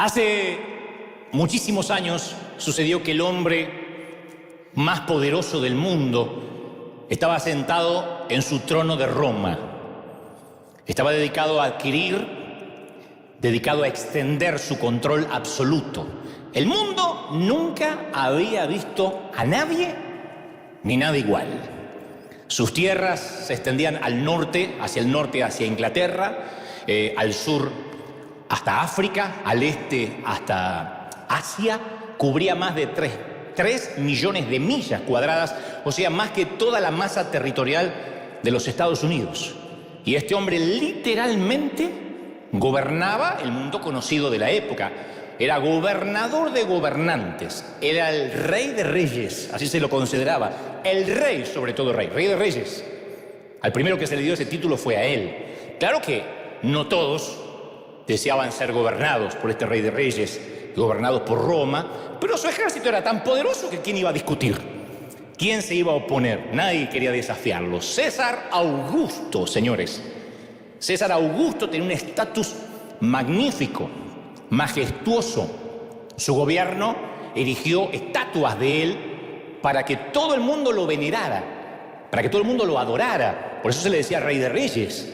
Hace muchísimos años sucedió que el hombre más poderoso del mundo estaba sentado en su trono de Roma. Estaba dedicado a adquirir, dedicado a extender su control absoluto. El mundo nunca había visto a nadie ni nada igual. Sus tierras se extendían al norte, hacia Inglaterra, al sur hasta África, al este hasta Asia, cubría más de 3 millones de millas cuadradas, o sea, más que toda la masa territorial de los Estados Unidos. Y este hombre literalmente gobernaba el mundo conocido de la época. Era gobernador de gobernantes, era el rey de reyes, así se lo consideraba. El rey, sobre todo rey de reyes. Al primero que se le dio ese título fue a él. Claro que no todos deseaban ser gobernados por este rey de reyes, gobernados por Roma, pero su ejército era tan poderoso que ¿quién iba a discutir? ¿Quién se iba a oponer? Nadie quería desafiarlo. César Augusto, señores. César Augusto tenía un estatus magnífico, majestuoso. Su gobierno erigió estatuas de él para que todo el mundo lo venerara, para que todo el mundo lo adorara. Por eso se le decía rey de reyes.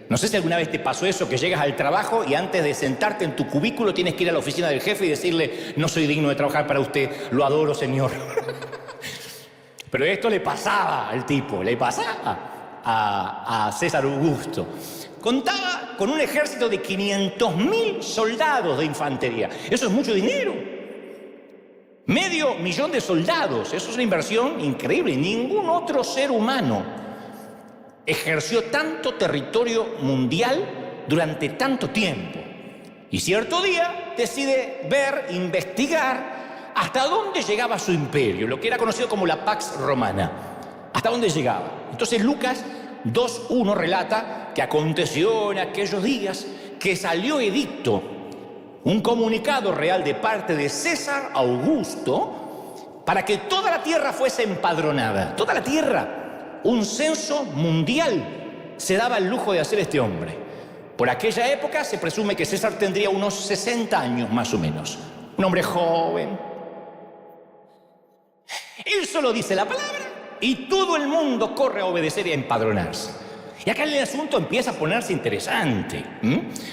No sé si alguna vez te pasó eso, que llegas al trabajo y antes de sentarte en tu cubículo tienes que ir a la oficina del jefe y decirle: no soy digno de trabajar para usted, lo adoro, señor. Pero esto le pasaba al tipo, le pasaba a César Augusto. Contaba con un ejército de 500.000 soldados de infantería. Eso es mucho dinero. 500.000 de soldados, eso es una inversión increíble. Ningún otro ser humano ejerció tanto territorio mundial durante tanto tiempo. Y cierto día decide investigar hasta dónde llegaba su imperio, lo que era conocido como la Pax Romana. ¿Hasta dónde llegaba? Entonces Lucas 2:1 relata que aconteció en aquellos días que salió edicto, un comunicado real de parte de César Augusto, para que toda la tierra fuese empadronada. Toda la tierra. Un censo mundial se daba el lujo de hacer este hombre. Por aquella época se presume que César tendría unos 60 años más o menos. Un hombre joven. Él solo dice la palabra y todo el mundo corre a obedecer y a empadronarse. Y acá el asunto empieza a ponerse interesante.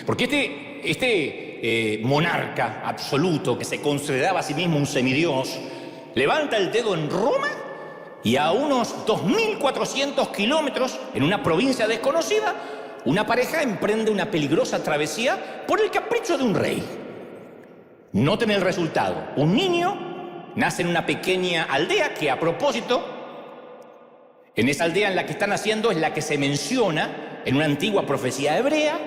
Porque este monarca absoluto que se consideraba a sí mismo un semidios levanta el dedo en Roma. Y a unos 2.400 kilómetros, en una provincia desconocida, una pareja emprende una peligrosa travesía por el capricho de un rey. Noten el resultado. Un niño nace en una pequeña aldea que, a propósito, en esa aldea en la que está naciendo es la que se menciona en una antigua profecía hebrea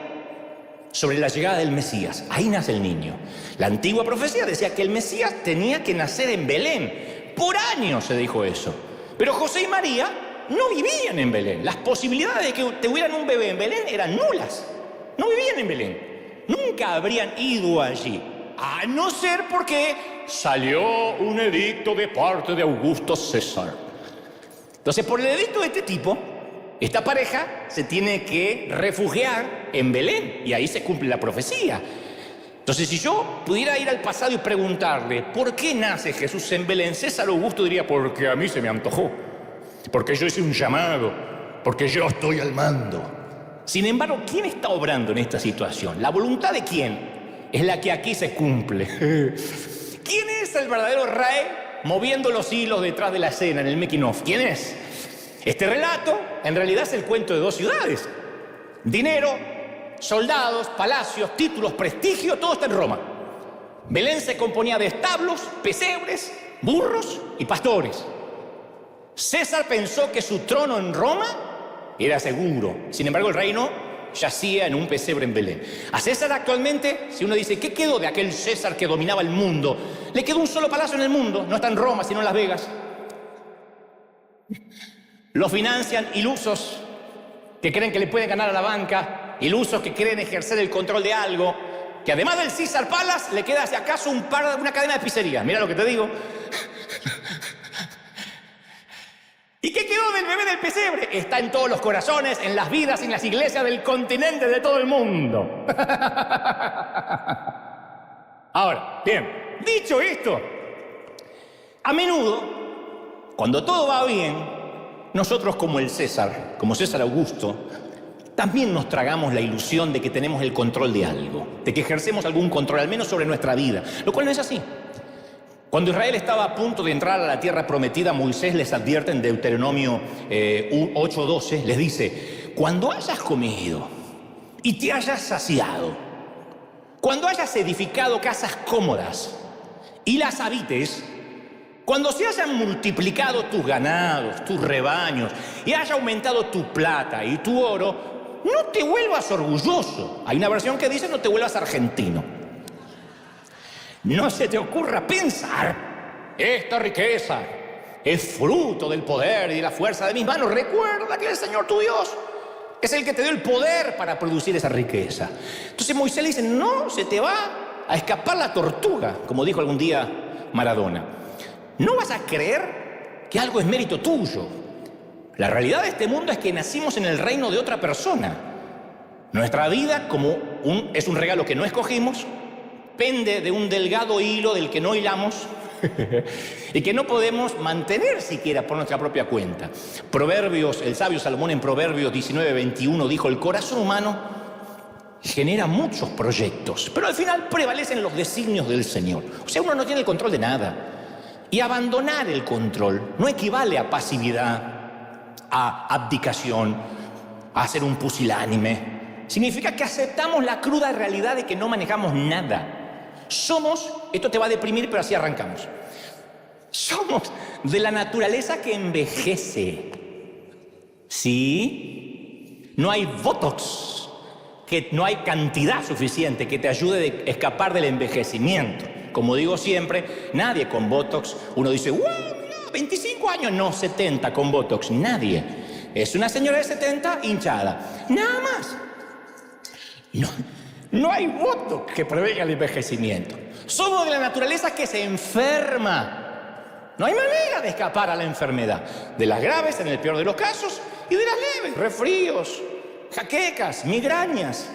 sobre la llegada del Mesías. Ahí nace el niño. La antigua profecía decía que el Mesías tenía que nacer en Belén. Por años se dijo eso. Pero José y María no vivían en Belén. Las posibilidades de que tuvieran un bebé en Belén eran nulas. No vivían en Belén. Nunca habrían ido allí. A no ser porque salió un edicto de parte de Augusto César. Entonces, por el edicto de este tipo, esta pareja se tiene que refugiar en Belén. Y ahí se cumple la profecía. Entonces, si yo pudiera ir al pasado y preguntarle ¿por qué nace Jesús en Belén? César Augusto diría: porque a mí se me antojó, porque yo hice un llamado, porque yo estoy al mando. Sin embargo, ¿quién está obrando en esta situación? ¿La voluntad de quién? Es la que aquí se cumple. ¿Quién es el verdadero rey moviendo los hilos detrás de la escena en el making of? ¿Quién es? Este relato en realidad es el cuento de 2 ciudades. Dinero, soldados, palacios, títulos, prestigio, todo está en Roma. Belén se componía de establos, pesebres, burros y pastores. César pensó que su trono en Roma era seguro. Sin embargo, el reino yacía en un pesebre en Belén. A César actualmente, si uno dice ¿qué quedó de aquel César que dominaba el mundo? Le quedó un solo palacio en el mundo. No está en Roma, sino en Las Vegas. Lo financian ilusos que creen que le pueden ganar a la banca. Ilusos que quieren ejercer el control de algo, que además del Caesar Palace le queda, si acaso, una cadena de pizzerías. Mira lo que te digo. ¿Y qué quedó del bebé del pesebre? Está en todos los corazones, en las vidas, en las iglesias del continente, de todo el mundo. Ahora, bien, dicho esto, a menudo, cuando todo va bien, nosotros como César Augusto, también nos tragamos la ilusión de que tenemos el control de algo, de que ejercemos algún control, al menos sobre nuestra vida, lo cual no es así. Cuando Israel estaba a punto de entrar a la tierra prometida, Moisés les advierte en Deuteronomio 8:12, les dice: cuando hayas comido y te hayas saciado, cuando hayas edificado casas cómodas y las habites, cuando se hayan multiplicado tus ganados, tus rebaños, y haya aumentado tu plata y tu oro, no te vuelvas orgulloso. Hay una versión que dice: no te vuelvas argentino. No se te ocurra pensar: esta riqueza es fruto del poder y de la fuerza de mis manos. Recuerda que el Señor tu Dios es el que te dio el poder para producir esa riqueza. Entonces Moisés le dice: no se te va a escapar la tortuga, como dijo algún día Maradona. No vas a creer que algo es mérito tuyo. La realidad de este mundo es que nacimos en el reino de otra persona. Nuestra vida, es un regalo que no escogimos, pende de un delgado hilo del que no hilamos y que no podemos mantener siquiera por nuestra propia cuenta. El sabio Salomón en Proverbios 19:21 dijo: el corazón humano genera muchos proyectos, pero al final prevalecen los designios del Señor. O sea, uno no tiene el control de nada. Y abandonar el control no equivale a pasividad, a abdicación, a ser un pusilánime. Significa que aceptamos la cruda realidad de que no manejamos nada. Esto te va a deprimir, pero así arrancamos. Somos de la naturaleza que envejece. ¿Sí? No hay botox, no hay cantidad suficiente que te ayude a escapar del envejecimiento. Como digo siempre, nadie con botox, uno dice: ¡wow! Mira, 25 años, no, 70 con botox, nadie. Es una señora de 70 hinchada, nada más. No hay botox que prevenga el envejecimiento. Somos de la naturaleza que se enferma. No hay manera de escapar a la enfermedad. De las graves, en el peor de los casos, y de las leves, resfríos, jaquecas, migrañas.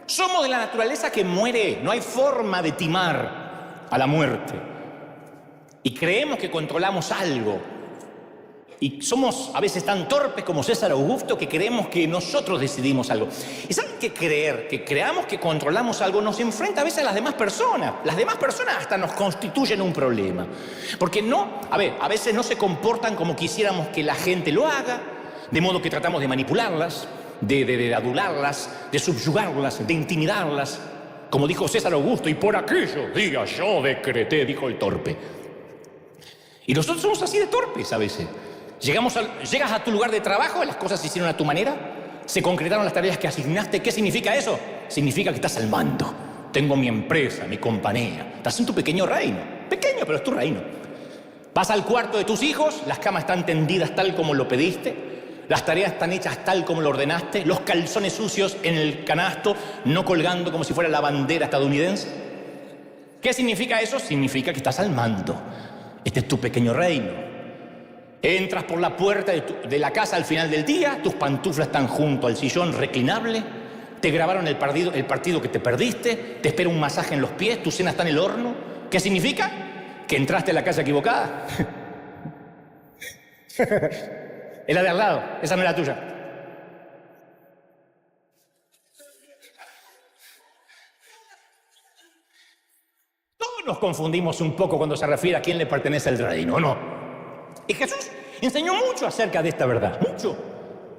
Somos de la naturaleza que muere. No hay forma de timar a la muerte. Y creemos que controlamos algo. Y somos a veces tan torpes como César Augusto que creemos que nosotros decidimos algo. ¿Y saben qué creer? Que creamos que controlamos algo nos enfrenta a veces a las demás personas. Las demás personas hasta nos constituyen un problema. Porque a veces no se comportan como quisiéramos que la gente lo haga, de modo que tratamos de manipularlas, de adularlas, de subyugarlas, de intimidarlas. Como dijo César Augusto: y por aquello diga yo decreté, dijo el torpe. Y nosotros somos así de torpes a veces. Llegas a tu lugar de trabajo, las cosas se hicieron a tu manera, se concretaron las tareas que asignaste. ¿Qué significa eso? Significa que estás al mando. Tengo mi empresa, mi compañía. Estás en tu pequeño reino. Pequeño, pero es tu reino. Vas al cuarto de tus hijos, las camas están tendidas tal como lo pediste, las tareas están hechas tal como lo ordenaste, los calzones sucios en el canasto, no colgando como si fuera la bandera estadounidense. ¿Qué significa eso? Significa que estás al mando. Este es tu pequeño reino. Entras por la puerta de la casa al final del día, tus pantuflas están junto al sillón reclinable, te grabaron el partido que te perdiste, te espera un masaje en los pies, tu cena está en el horno. ¿Qué significa? Que entraste a la casa equivocada. Es la de al lado, esa no es la tuya. Todos nos confundimos un poco cuando se refiere a quién le pertenece el reino, ¿o no? Y Jesús enseñó mucho acerca de esta verdad, mucho.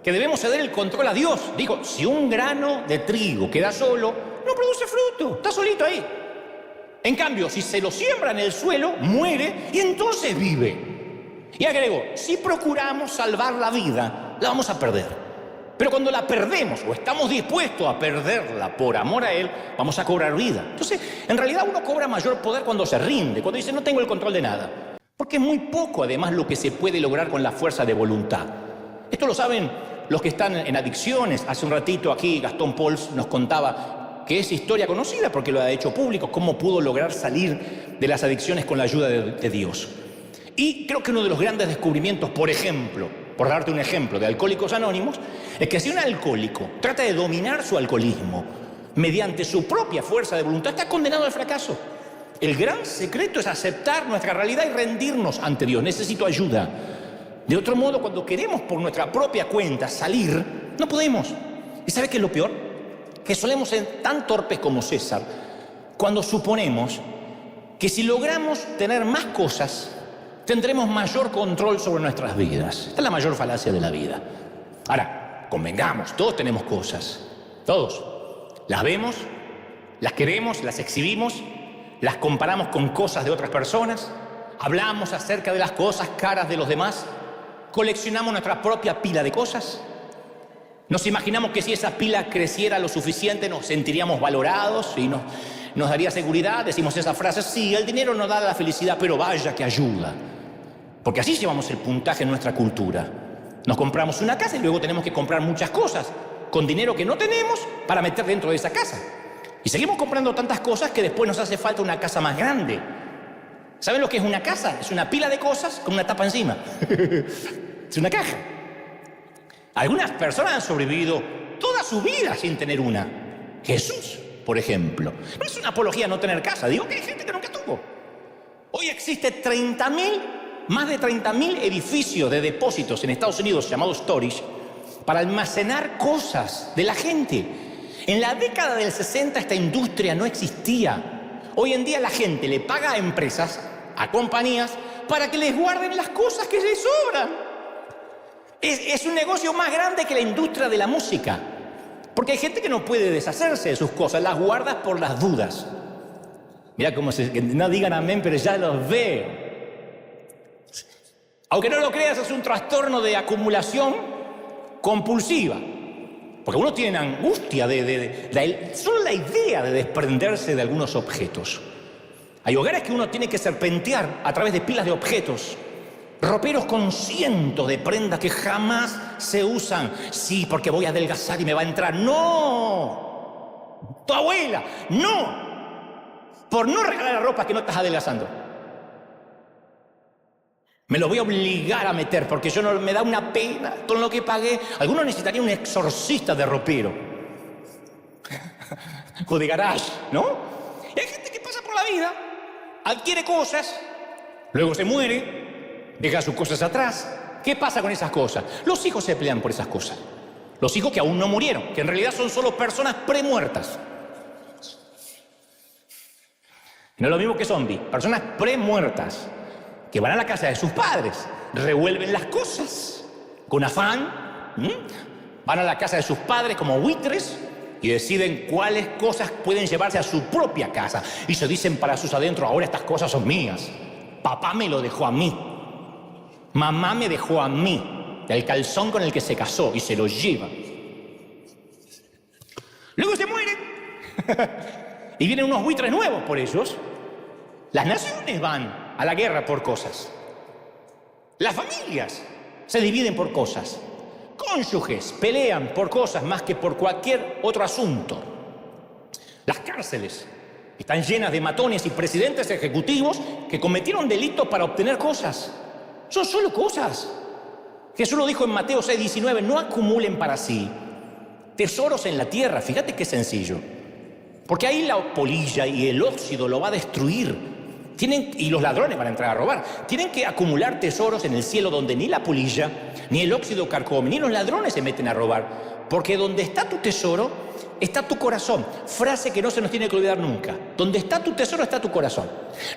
Que debemos ceder el control a Dios. Dijo: si un grano de trigo queda solo, no produce fruto, está solito ahí. En cambio, si se lo siembra en el suelo, muere y entonces vive. Y agregó: si procuramos salvar la vida, la vamos a perder. Pero cuando la perdemos o estamos dispuestos a perderla por amor a Él, vamos a cobrar vida. Entonces, en realidad uno cobra mayor poder cuando se rinde, cuando dice: no tengo el control de nada. Porque es muy poco, además, lo que se puede lograr con la fuerza de voluntad. Esto lo saben los que están en adicciones. Hace un ratito aquí Gastón Pols nos contaba que es historia conocida porque lo ha hecho público, cómo pudo lograr salir de las adicciones con la ayuda de Dios. Y creo que uno de los grandes descubrimientos, por ejemplo, por darte un ejemplo de Alcohólicos Anónimos, es que si un alcohólico trata de dominar su alcoholismo mediante su propia fuerza de voluntad, está condenado al fracaso. El gran secreto es aceptar nuestra realidad y rendirnos ante Dios. Necesito ayuda. De otro modo, cuando queremos por nuestra propia cuenta salir, no podemos. ¿Y sabe qué es lo peor? Que solemos ser tan torpes como César cuando suponemos que si logramos tener más cosas, tendremos mayor control sobre nuestras vidas. Esta es la mayor falacia de la vida. Ahora, convengamos, todos tenemos cosas. Todos. Las vemos, las queremos, las exhibimos, las comparamos con cosas de otras personas, hablamos acerca de las cosas caras de los demás, coleccionamos nuestra propia pila de cosas. Nos imaginamos que si esa pila creciera lo suficiente nos sentiríamos valorados y nos daría seguridad. Decimos esa frase: sí, el dinero no da la felicidad, pero vaya que ayuda. Porque así llevamos el puntaje en nuestra cultura. Nos compramos una casa y luego tenemos que comprar muchas cosas con dinero que no tenemos para meter dentro de esa casa. Y seguimos comprando tantas cosas que después nos hace falta una casa más grande. ¿Saben lo que es una casa? Es una pila de cosas con una tapa encima. Es una caja. Algunas personas han sobrevivido toda su vida sin tener una. Jesús, por ejemplo. No es una apología no tener casa. Digo que hay gente que nunca tuvo. Hoy existe más de 30.000 edificios de depósitos en Estados Unidos llamados storage para almacenar cosas de la gente. En la década del 60 esta industria no existía. Hoy en día la gente le paga a empresas, a compañías, para que les guarden las cosas que les sobran. Es un negocio más grande que la industria de la música. Porque hay gente que no puede deshacerse de sus cosas, las guarda por las dudas. Mira cómo que no digan amén, pero ya los veo. Aunque no lo creas, es un trastorno de acumulación compulsiva. Porque uno tiene angustia solo la idea de desprenderse de algunos objetos. Hay hogares que uno tiene que serpentear a través de pilas de objetos. Roperos con cientos de prendas que jamás se usan. Sí, porque voy a adelgazar y me va a entrar. ¡No! Tu abuela, ¡no! Por no regalar la ropa que no estás adelgazando. Me lo voy a obligar a meter porque yo no me da una pena todo lo que pagué. Algunos necesitarían un exorcista de ropero. O de garage, ¿no? Y hay gente que pasa por la vida, adquiere cosas, luego se muere, deja sus cosas atrás. ¿Qué pasa con esas cosas? Los hijos se pelean por esas cosas. Los hijos que aún no murieron, que en realidad son solo personas premuertas. No es lo mismo que zombies, personas premuertas que van a la casa de sus padres, revuelven las cosas con afán, van a la casa de sus padres como buitres y deciden cuáles cosas pueden llevarse a su propia casa. Y se dicen para sus adentros: ahora estas cosas son mías. Papá me lo dejó a mí. Mamá me dejó a mí. El calzón con el que se casó, y se lo lleva. Luego se mueren. Y vienen unos buitres nuevos por ellos. Las naciones van a la guerra por cosas. Las familias se dividen por cosas. Cónyuges pelean por cosas más que por cualquier otro asunto. Las cárceles están llenas de matones y presidentes ejecutivos que cometieron delitos para obtener cosas. Son solo cosas. Jesús lo dijo en Mateo 6:19: no acumulen para sí tesoros en la tierra. Fíjate qué sencillo. Porque ahí la polilla y el óxido lo va a destruir. Y los ladrones van a entrar a robar. Tienen que acumular tesoros en el cielo donde ni la polilla, ni el óxido carcome, ni los ladrones se meten a robar. Porque donde está tu tesoro, está tu corazón. Frase que no se nos tiene que olvidar nunca. Donde está tu tesoro, está tu corazón.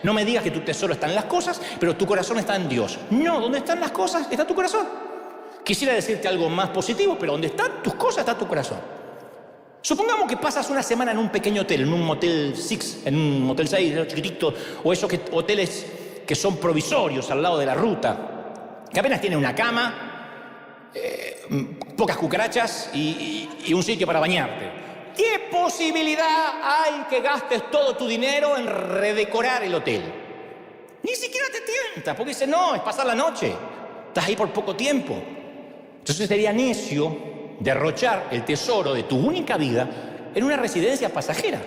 No me digas que tu tesoro está en las cosas, pero tu corazón está en Dios. No, donde están las cosas, está tu corazón. Quisiera decirte algo más positivo, pero donde están tus cosas, está tu corazón. Supongamos que pasas una semana en un pequeño hotel, en un motel 6, en un motel 6 chiquitito, o esos hoteles que son provisorios al lado de la ruta, que apenas tienen una cama, pocas cucarachas y un sitio para bañarte. ¿Qué posibilidad hay que gastes todo tu dinero en redecorar el hotel? Ni siquiera te tienta, porque dices: no, es pasar la noche, estás ahí por poco tiempo. Entonces sería necio derrochar el tesoro de tu única vida en una residencia pasajera.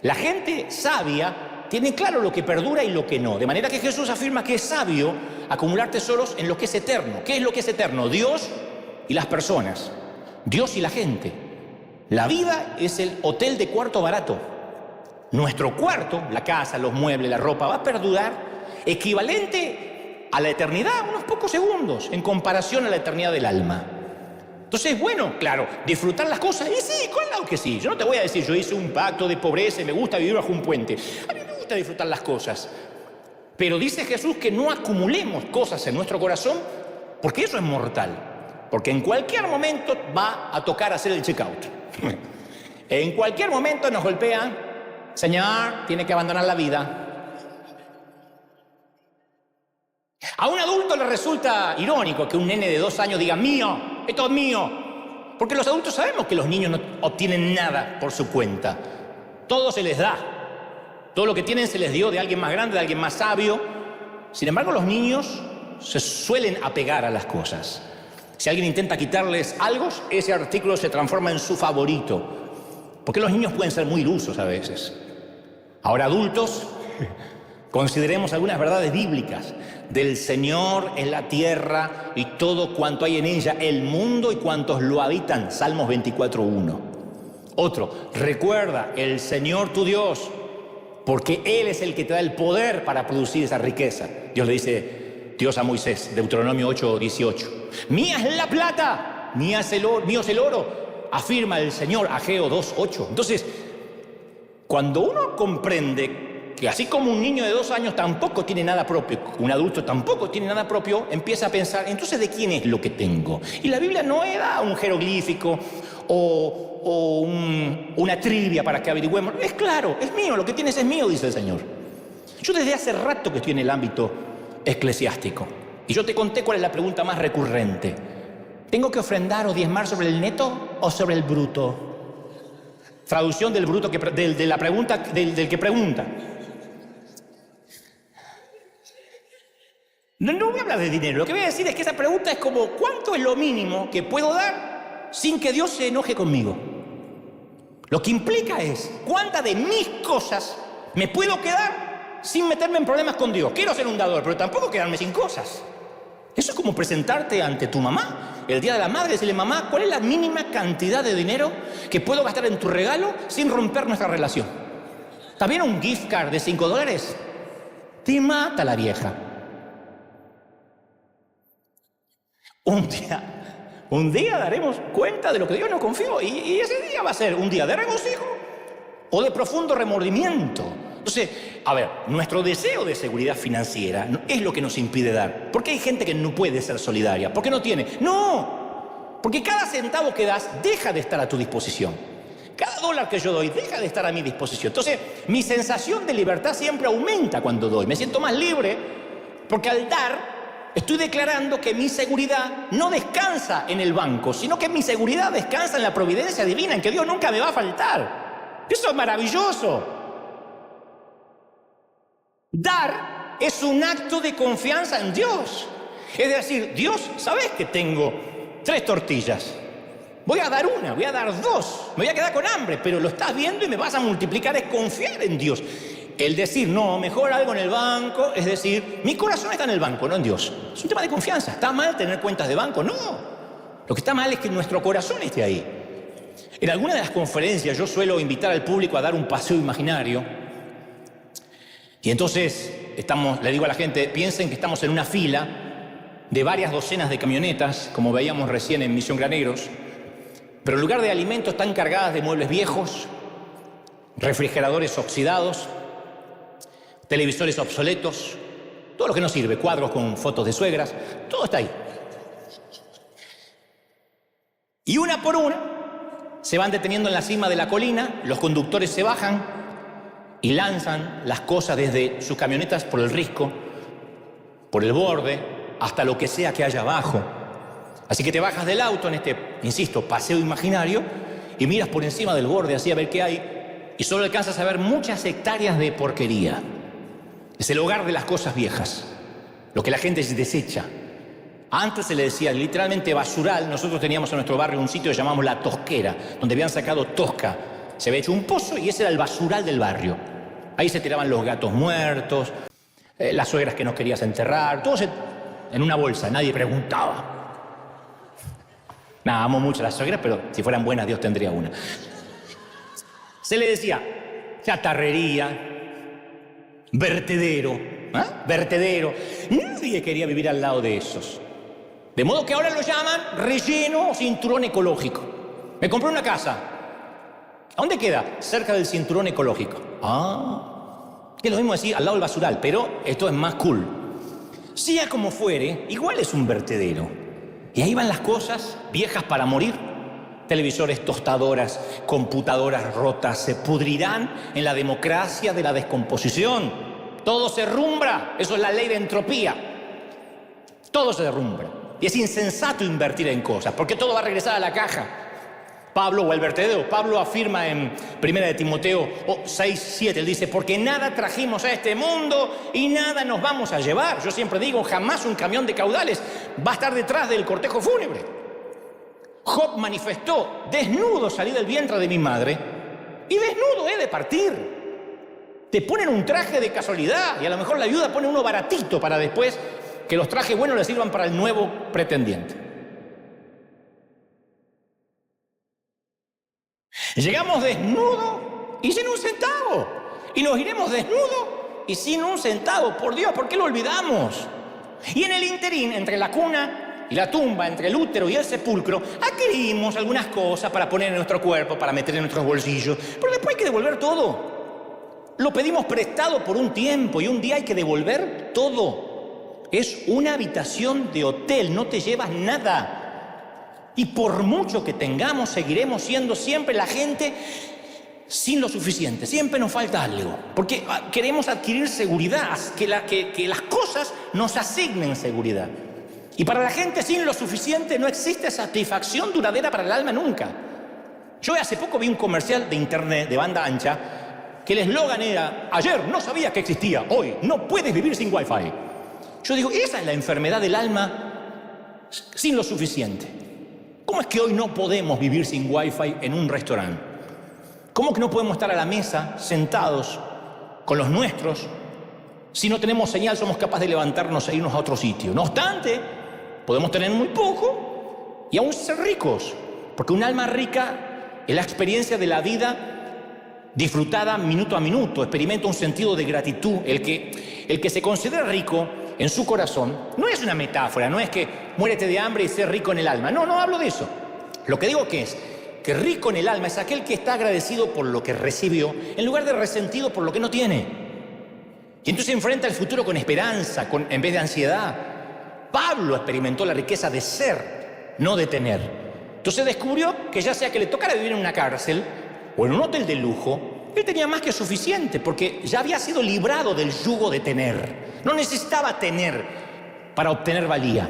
La gente sabia tiene claro lo que perdura y lo que no. De manera que Jesús afirma que es sabio acumular tesoros en lo que es eterno. ¿Qué es lo que es eterno? Dios y las personas. Dios y la gente. La vida es el hotel de cuarto barato. nuestro cuarto, la casa, los muebles, la ropa, va a perdurar equivalente a la eternidad, unos pocos segundos, en comparación a la eternidad del alma. Entonces, bueno, claro, disfrutar las cosas, y sí, claro que sí. Yo no te voy a decir, yo hice un pacto de pobreza y me gusta vivir bajo un puente. A mí me gusta disfrutar las cosas. Pero dice Jesús que no acumulemos cosas en nuestro corazón, porque eso es mortal. Porque en cualquier momento va a tocar hacer el check-out. En cualquier momento nos golpean, Señor, tiene que abandonar la vida. A un adulto le resulta irónico que un nene de 2 años diga, mío, esto es mío. Porque los adultos sabemos que los niños no obtienen nada por su cuenta. Todo se les da. Todo lo que tienen se les dio de alguien más grande, de alguien más sabio. Sin embargo, los niños se suelen apegar a las cosas. Si alguien intenta quitarles algo, ese artículo se transforma en su favorito. Porque los niños pueden ser muy ilusos a veces. Ahora, adultos, consideremos algunas verdades bíblicas. Del Señor es la tierra y todo cuanto hay en ella, el mundo y cuantos lo habitan. Salmos 24:1. Otro, recuerda, el Señor tu Dios, porque Él es el que te da el poder para producir esa riqueza. Dios le dice, Dios a Moisés, Deuteronomio 8:18. Mía es la plata, mío es el oro, afirma el Señor, Ageo 2:8. Entonces, cuando uno comprende que así como un niño de 2 años tampoco tiene nada propio, un adulto tampoco tiene nada propio, empieza a pensar, entonces, ¿de quién es lo que tengo? Y la Biblia no da un jeroglífico o una trivia para que averigüemos. Es claro, es mío, lo que tienes es mío, dice el Señor. Yo desde hace rato que estoy en el ámbito eclesiástico. Y yo te conté cuál es la pregunta más recurrente. ¿Tengo que ofrendar o diezmar sobre el neto o sobre el bruto? Traducción del bruto, de la pregunta del que pregunta. No voy a hablar de dinero, lo que voy a decir es que esa pregunta es como, ¿cuánto es lo mínimo que puedo dar sin que Dios se enoje conmigo? Lo que implica es, ¿cuántas de mis cosas me puedo quedar sin meterme en problemas con Dios? Quiero ser un dador, pero tampoco quedarme sin cosas. Eso es como presentarte ante tu mamá el día de la madre y decirle, mamá, ¿cuál es la mínima cantidad de dinero que puedo gastar en tu regalo sin romper nuestra relación? ¿Está bien un gift card de $5? Te mata la vieja. Un día daremos cuenta de lo que Dios nos confió y ese día va a ser un día de regocijo o de profundo remordimiento. Entonces, a ver, nuestro deseo de seguridad financiera es lo que nos impide dar. ¿Por qué hay gente que no puede ser solidaria? ¿Por qué no tiene? No, porque cada centavo que das deja de estar a tu disposición. Cada dólar que yo doy deja de estar a mi disposición. Entonces, mi sensación de libertad siempre aumenta cuando doy. Me siento más libre porque al dar estoy declarando que mi seguridad no descansa en el banco, sino que mi seguridad descansa en la providencia divina, en que Dios nunca me va a faltar. Eso es maravilloso. Dar es un acto de confianza en Dios. Es decir, Dios, ¿sabes que tengo 3 tortillas? Voy a dar una, voy a dar 2, me voy a quedar con hambre, pero lo estás viendo y me vas a multiplicar, es confiar en Dios. El decir, no, mejor algo en el banco, es decir, mi corazón está en el banco, no en Dios. Es un tema de confianza. ¿Está mal tener cuentas de banco? No. Lo que está mal es que nuestro corazón esté ahí. En alguna de las conferencias yo suelo invitar al público a dar un paseo imaginario. Y entonces le digo a la gente, piensen que estamos en una fila de varias docenas de camionetas, como veíamos recién en Misión Graneros, pero en lugar de alimentos están cargadas de muebles viejos, refrigeradores oxidados, televisores obsoletos, todo lo que no sirve, cuadros con fotos de suegras, todo está ahí. Y una por una se van deteniendo en la cima de la colina, los conductores se bajan y lanzan las cosas desde sus camionetas por el risco, por el borde, hasta lo que sea que haya abajo. Así que te bajas del auto en este, insisto, paseo imaginario y miras por encima del borde así a ver qué hay y solo alcanzas a ver muchas hectáreas de porquería. Es el hogar de las cosas viejas, lo que la gente desecha. Antes se le decía literalmente basural. Nosotros teníamos en nuestro barrio un sitio que llamamos La Tosquera, donde habían sacado tosca. Se había hecho un pozo y ese era el basural del barrio. Ahí se tiraban los gatos muertos, las suegras que no querías enterrar, todo en una bolsa, nadie preguntaba. Nada, amo mucho a las suegras, pero si fueran buenas Dios tendría una. Se le decía chatarrería, vertedero. ¿Ah? Vertedero. Nadie quería vivir al lado de esos. De modo que ahora lo llaman relleno o cinturón ecológico. Me compré una casa. ¿A dónde queda? Cerca del cinturón ecológico. Es lo mismo decir al lado del basural, pero esto es más cool. Sea como fuere, igual es un vertedero. Y ahí van las cosas viejas para morir. Televisores, tostadoras, computadoras rotas se pudrirán en la democracia de la descomposición. Todo se derrumbra. Eso es la ley de entropía. Todo se derrumbra. Y es insensato invertir en cosas, porque todo va a regresar a la caja. Pablo, o el vertedero, Pablo afirma en 1 de Timoteo 6:7, él dice, porque nada trajimos a este mundo y nada nos vamos a llevar. Yo siempre digo, jamás un camión de caudales va a estar detrás del cortejo fúnebre. Job manifestó, desnudo salí del vientre de mi madre y desnudo he de partir. Te ponen un traje de casualidad y a lo mejor la viuda pone uno baratito para después que los trajes buenos le sirvan para el nuevo pretendiente. Llegamos desnudos y sin un centavo. Y nos iremos desnudos y sin un centavo. Por Dios, ¿por qué lo olvidamos? Y en el interín, entre la cuna y la tumba, entre el útero y el sepulcro, adquirimos algunas cosas para poner en nuestro cuerpo, para meter en nuestros bolsillos. Pero después hay que devolver todo. Lo pedimos prestado por un tiempo y un día hay que devolver todo. Es una habitación de hotel, no te llevas nada. Y por mucho que tengamos, seguiremos siendo siempre la gente sin lo suficiente. Siempre nos falta algo. Porque queremos adquirir seguridad, que las cosas nos asignen seguridad. Y para la gente sin lo suficiente no existe satisfacción duradera para el alma nunca. Yo hace poco vi un comercial de internet de banda ancha que el eslogan era, ayer no sabía que existía, hoy no puedes vivir sin Wi-Fi. Yo digo, esa es la enfermedad del alma sin lo suficiente. ¿Cómo es que hoy no podemos vivir sin Wi-Fi en un restaurante? ¿Cómo que no podemos estar a la mesa, sentados, con los nuestros? Si no tenemos señal, somos capaces de levantarnos e irnos a otro sitio. No obstante, podemos tener muy poco y aún ser ricos. Porque un alma rica es la experiencia de la vida disfrutada minuto a minuto, experimenta un sentido de gratitud. El que se considera rico en su corazón no es una metáfora, no es que muérete de hambre y sé rico en el alma. No hablo de eso. Lo que digo es que rico en el alma es aquel que está agradecido por lo que recibió en lugar de resentido por lo que no tiene. Y entonces enfrenta el futuro con esperanza, en vez de ansiedad. Pablo experimentó la riqueza de ser, no de tener. Entonces descubrió que ya sea que le tocara vivir en una cárcel o en un hotel de lujo, él tenía más que suficiente porque ya había sido librado del yugo de tener. No necesitaba tener para obtener valía.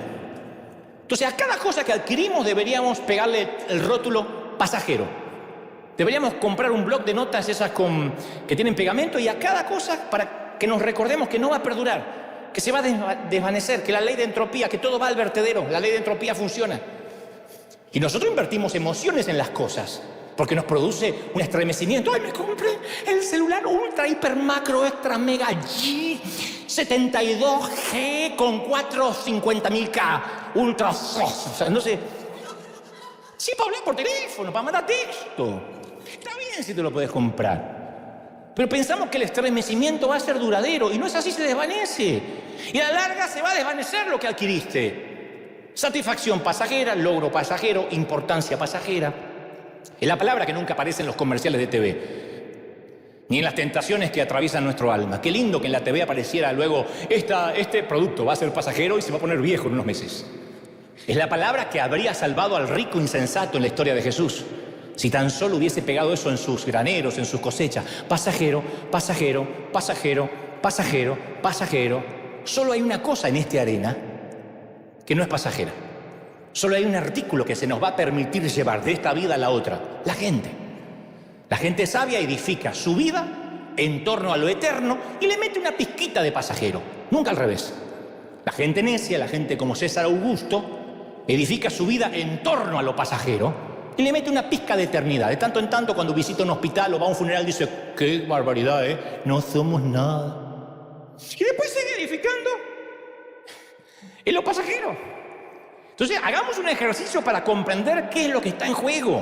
Entonces a cada cosa que adquirimos deberíamos pegarle el rótulo pasajero. Deberíamos comprar un bloc de notas esas que tienen pegamento y a cada cosa para que nos recordemos que no va a perdurar, que se va a desvanecer, que la ley de entropía, que todo va al vertedero, la ley de entropía funciona. Y nosotros invertimos emociones en las cosas. Porque nos produce un estremecimiento. ¡Ay, me compré el celular ultra, hiper, macro, extra, mega G 72G con 450.000K! Ultra, no sé. Sí, para hablar por teléfono, para mandar texto. Está bien si te lo puedes comprar. Pero pensamos que el estremecimiento va a ser duradero. Y no es así, se desvanece. Y a la larga se va a desvanecer lo que adquiriste. Satisfacción pasajera, logro pasajero, importancia pasajera. Es la palabra que nunca aparece en los comerciales de TV, ni en las tentaciones que atraviesan nuestro alma. Qué lindo que en la TV apareciera luego, este producto va a ser pasajero y se va a poner viejo en unos meses. Es la palabra que habría salvado al rico insensato en la historia de Jesús, si tan solo hubiese pegado eso en sus graneros, en sus cosechas. Pasajero, pasajero, pasajero, pasajero, pasajero. Solo hay una cosa en esta arena que no es pasajera. Solo hay un artículo que se nos va a permitir llevar de esta vida a la otra. La gente. La gente sabia edifica su vida en torno a lo eterno y le mete una pizquita de pasajero. Nunca al revés. La gente necia, la gente como César Augusto, edifica su vida en torno a lo pasajero y le mete una pizca de eternidad. De tanto en tanto, cuando visita un hospital o va a un funeral, dice, ¡qué barbaridad, no somos nada! Y después sigue edificando en lo pasajero. Entonces, hagamos un ejercicio para comprender qué es lo que está en juego.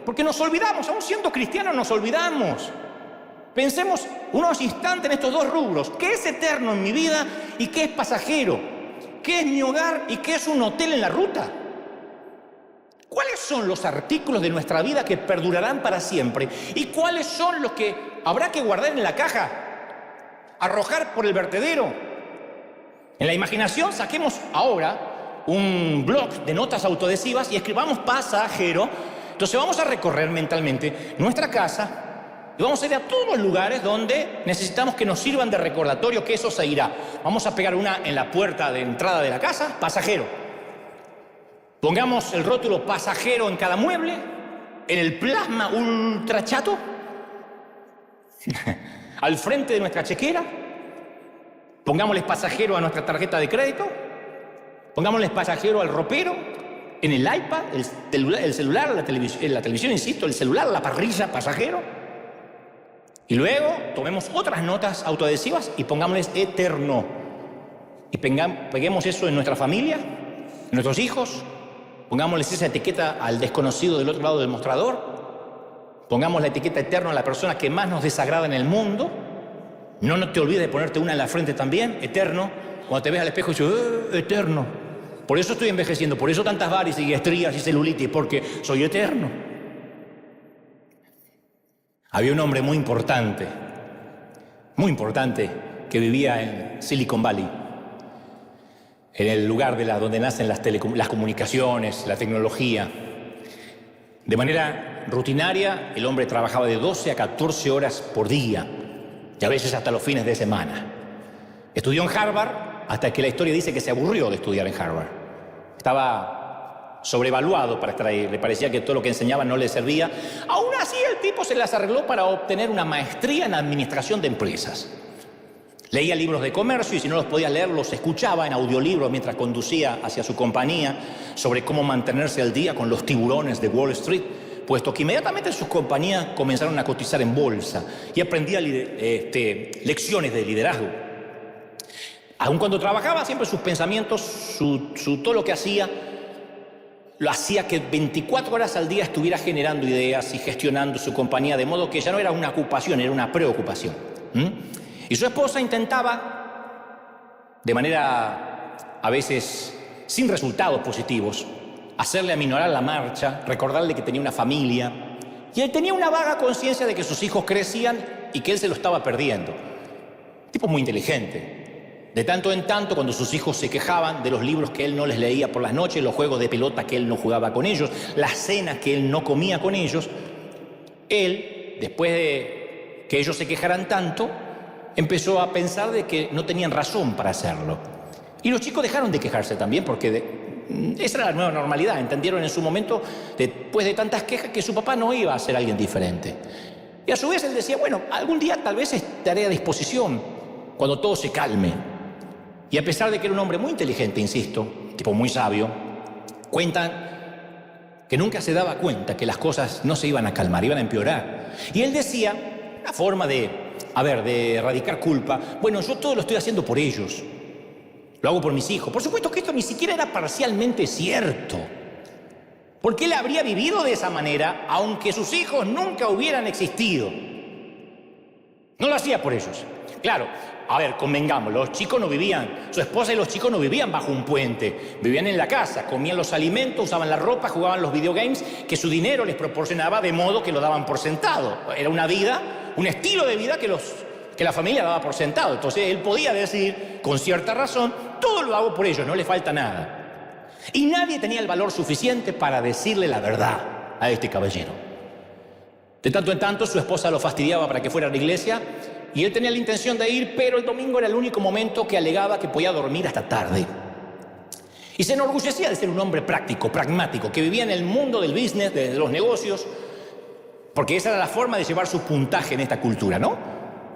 Porque nos olvidamos, aún siendo cristianos nos olvidamos. Pensemos unos instantes en estos dos rubros. ¿Qué es eterno en mi vida y qué es pasajero? ¿Qué es mi hogar y qué es un hotel en la ruta? ¿Cuáles son los artículos de nuestra vida que perdurarán para siempre? ¿Y cuáles son los que habrá que guardar en la caja? ¿Arrojar por el vertedero? En la imaginación saquemos ahora un bloc de notas autoadhesivas y escribamos pasajero. Entonces vamos a recorrer mentalmente nuestra casa y vamos a ir a todos los lugares donde necesitamos que nos sirvan de recordatorio que eso se irá. Vamos a pegar una en la puerta de entrada de la casa, pasajero. Pongamos el rótulo pasajero en cada mueble, en el plasma ultra chato, al frente de nuestra chequera. Pongámosle pasajero a nuestra tarjeta de crédito. Pongámosle pasajero al ropero, en el iPad, el celular, la televisión, insisto, el celular, la parrilla, pasajero. Y luego tomemos otras notas autoadhesivas y pongámosles eterno. Y peguemos eso en nuestra familia, en nuestros hijos. Pongámosles esa etiqueta al desconocido del otro lado del mostrador. Pongamos la etiqueta eterno a la persona que más nos desagrada en el mundo. No te olvides de ponerte una en la frente también, eterno. Cuando te ves al espejo dices, eterno. Por eso estoy envejeciendo, por eso tantas varices y estrías y celulitis, porque soy eterno. Había un hombre muy importante, que vivía en Silicon Valley, en el lugar donde nacen las comunicaciones, la tecnología. De manera rutinaria, el hombre trabajaba de 12 a 14 horas por día, y a veces hasta los fines de semana. Estudió en Harvard, hasta que la historia dice que se aburrió de estudiar en Harvard. Estaba sobrevaluado para estar ahí, le parecía que todo lo que enseñaba no le servía. Aún así, el tipo se las arregló para obtener una maestría en administración de empresas. Leía libros de comercio y si no los podía leer, los escuchaba en audiolibros mientras conducía hacia su compañía sobre cómo mantenerse al día con los tiburones de Wall Street, puesto que inmediatamente sus compañías comenzaron a cotizar en bolsa y aprendía lecciones de liderazgo. Aun cuando trabajaba, siempre sus pensamientos, todo lo que hacía, lo hacía que 24 horas al día estuviera generando ideas y gestionando su compañía, de modo que ya no era una ocupación, era una preocupación. Y su esposa intentaba, de manera a veces sin resultados positivos, hacerle aminorar la marcha, recordarle que tenía una familia, y él tenía una vaga conciencia de que sus hijos crecían y que él se lo estaba perdiendo. Tipo muy inteligente. De tanto en tanto, cuando sus hijos se quejaban de los libros que él no les leía por las noches, los juegos de pelota que él no jugaba con ellos, las cenas que él no comía con ellos, él, después de que ellos se quejaran tanto, empezó a pensar de que no tenían razón para hacerlo. Y los chicos dejaron de quejarse también porque esa era la nueva normalidad. Entendieron en su momento, después de tantas quejas, que su papá no iba a ser alguien diferente. Y a su vez él decía, bueno, algún día tal vez estaré a disposición cuando todo se calme. Y a pesar de que era un hombre muy inteligente, insisto, tipo muy sabio, cuentan que nunca se daba cuenta que las cosas no se iban a calmar, iban a empeorar. Y él decía, la forma de erradicar culpa, bueno, yo todo lo estoy haciendo por ellos. Lo hago por mis hijos. Por supuesto que esto ni siquiera era parcialmente cierto. Porque él habría vivido de esa manera, aunque sus hijos nunca hubieran existido. No lo hacía por ellos. Claro, a ver, convengamos, los chicos no vivían, su esposa y los chicos no vivían bajo un puente, vivían en la casa, comían los alimentos, usaban la ropa, jugaban los videogames que su dinero les proporcionaba, de modo que lo daban por sentado. Era una vida, un estilo de vida que la familia daba por sentado. Entonces él podía decir, con cierta razón, todo lo hago por ellos, no le falta nada. Y nadie tenía el valor suficiente para decirle la verdad a este caballero. De tanto en tanto, su esposa lo fastidiaba para que fuera a la iglesia y él tenía la intención de ir, pero el domingo era el único momento que alegaba que podía dormir hasta tarde. Y se enorgullecía de ser un hombre práctico, pragmático, que vivía en el mundo del business, de los negocios, porque esa era la forma de llevar su puntaje en esta cultura, ¿no?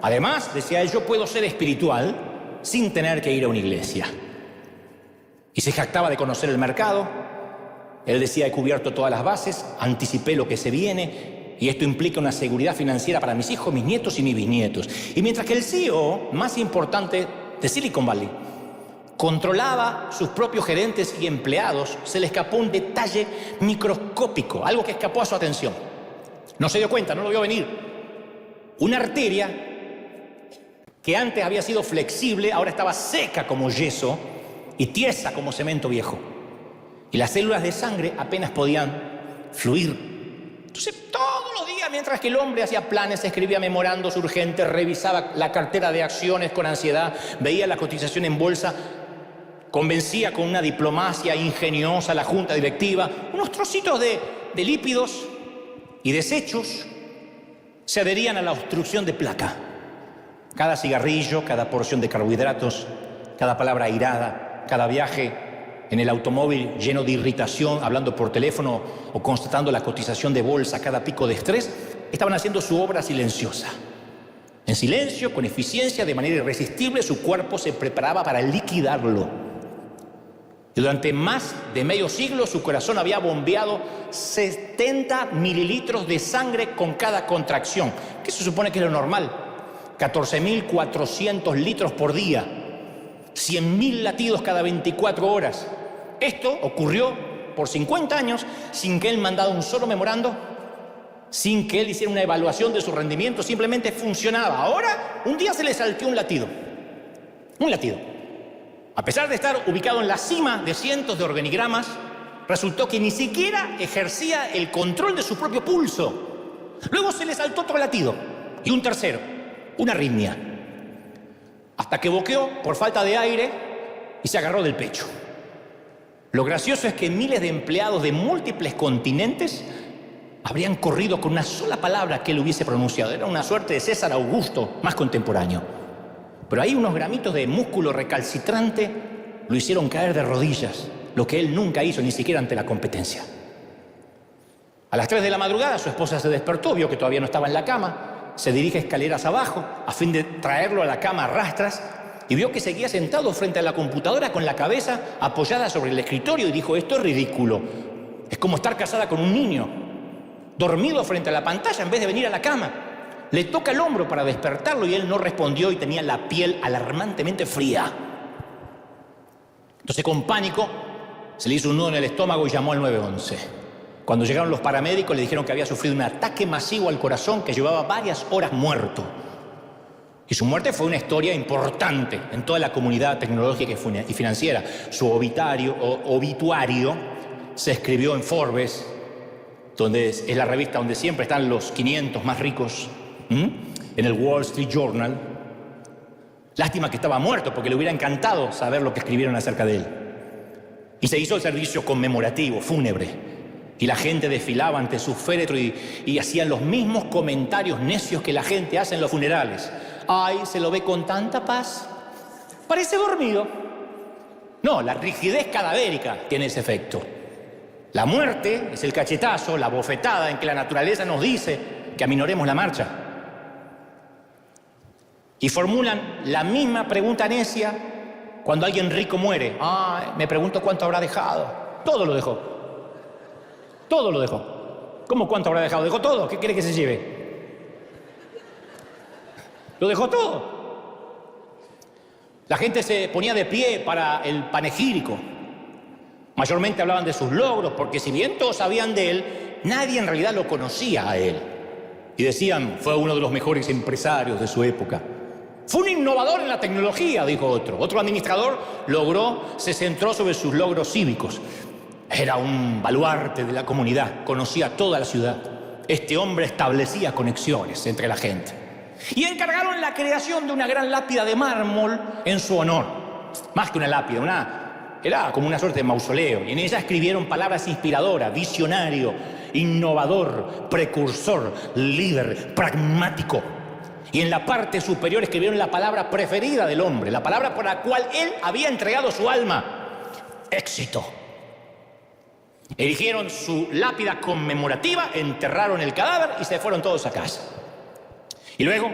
Además, decía él, yo puedo ser espiritual sin tener que ir a una iglesia. Y se jactaba de conocer el mercado. Él decía, he cubierto todas las bases, anticipé lo que se viene, y esto implica una seguridad financiera para mis hijos, mis nietos y mis bisnietos. Y mientras que el CEO más importante de Silicon Valley controlaba sus propios gerentes y empleados, se le escapó un detalle microscópico, algo que escapó a su atención. No se dio cuenta, no lo vio venir. Una arteria que antes había sido flexible, ahora estaba seca como yeso y tiesa como cemento viejo. Y las células de sangre apenas podían fluir. Entonces, todos los días, mientras que el hombre hacía planes, escribía memorandos urgentes, revisaba la cartera de acciones con ansiedad, veía la cotización en bolsa, convencía con una diplomacia ingeniosa a la junta directiva, unos trocitos de lípidos y desechos se adherían a la obstrucción de placa. Cada cigarrillo, cada porción de carbohidratos, cada palabra airada, cada viaje en el automóvil lleno de irritación, hablando por teléfono o constatando la cotización de bolsa, cada pico de estrés, estaban haciendo su obra silenciosa. En silencio, con eficiencia, de manera irresistible, su cuerpo se preparaba para liquidarlo. Y durante más de medio siglo, su corazón había bombeado 70 mililitros de sangre con cada contracción, que se supone que es lo normal. 14.400 litros por día, 100.000 latidos cada 24 horas. Esto ocurrió por 50 años sin que él mandara un solo memorando, sin que él hiciera una evaluación de su rendimiento, simplemente funcionaba. Ahora, un día se le salteó un latido. Un latido. A pesar de estar ubicado en la cima de cientos de organigramas, resultó que ni siquiera ejercía el control de su propio pulso. Luego se le saltó otro latido y un tercero, una arritmia, hasta que boqueó por falta de aire y se agarró del pecho. Lo gracioso es que miles de empleados de múltiples continentes habrían corrido con una sola palabra que él hubiese pronunciado. Era una suerte de César Augusto más contemporáneo. Pero ahí unos gramitos de músculo recalcitrante lo hicieron caer de rodillas, lo que él nunca hizo ni siquiera ante la competencia. A las 3 de la madrugada su esposa se despertó, vio que todavía no estaba en la cama, se dirige escaleras abajo a fin de traerlo a la cama a rastras y vio que seguía sentado frente a la computadora con la cabeza apoyada sobre el escritorio y dijo: esto es ridículo, es como estar casada con un niño, dormido frente a la pantalla en vez de venir a la cama. Le toca el hombro para despertarlo y él no respondió y tenía la piel alarmantemente fría. Entonces, con pánico, se le hizo un nudo en el estómago y llamó al 911. Cuando llegaron los paramédicos le dijeron que había sufrido un ataque masivo al corazón que llevaba varias horas muerto. Y su muerte fue una historia importante en toda la comunidad tecnológica y financiera. Su obituario se escribió en Forbes, donde es la revista donde siempre están los 500 más ricos, en el Wall Street Journal. Lástima que estaba muerto, porque le hubiera encantado saber lo que escribieron acerca de él. Y se hizo el servicio conmemorativo, fúnebre, y la gente desfilaba ante su féretro y hacían los mismos comentarios necios que la gente hace en los funerales. Ay, se lo ve con tanta paz, parece dormido. No, la rigidez cadavérica tiene ese efecto. La muerte es el cachetazo, la bofetada en que la naturaleza nos dice que aminoremos la marcha. Y formulan la misma pregunta necia cuando alguien rico muere. Ay, me pregunto cuánto habrá dejado. Todo lo dejó. Todo lo dejó. ¿Cómo cuánto habrá dejado? ¿Dejó todo? ¿Qué quiere que se lleve? Lo dejó todo. La gente se ponía de pie para el panegírico. Mayormente hablaban de sus logros, porque si bien todos sabían de él, nadie en realidad lo conocía a él. Y decían, fue uno de los mejores empresarios de su época. Fue un innovador en la tecnología, dijo otro. Otro administrador se centró sobre sus logros cívicos. Era un baluarte de la comunidad, conocía toda la ciudad. Este hombre establecía conexiones entre la gente. Y encargaron la creación de una gran lápida de mármol en su honor. Más que una lápida, era como una suerte de mausoleo. Y en ella escribieron palabras inspiradoras: visionario, innovador, precursor, líder, pragmático. Y en la parte superior escribieron la palabra preferida del hombre, la palabra por la cual él había entregado su alma: éxito. Erigieron su lápida conmemorativa, enterraron el cadáver y se fueron todos a casa. Y luego,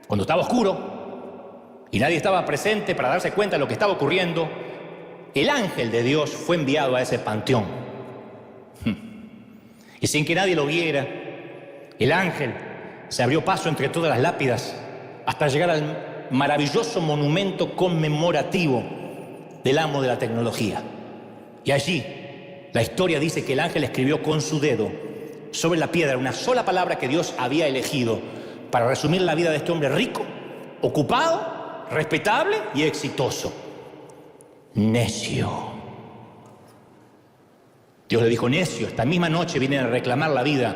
cuando estaba oscuro y nadie estaba presente para darse cuenta de lo que estaba ocurriendo, el ángel de Dios fue enviado a ese panteón. Y sin que nadie lo viera, el ángel se abrió paso entre todas las lápidas hasta llegar al maravilloso monumento conmemorativo del amo de la tecnología. Y allí, la historia dice que el ángel escribió con su dedo sobre la piedra una sola palabra que Dios había elegido para resumir la vida de este hombre rico, ocupado, respetable y exitoso. Necio. Dios le dijo, necio, esta misma noche vienen a reclamar la vida.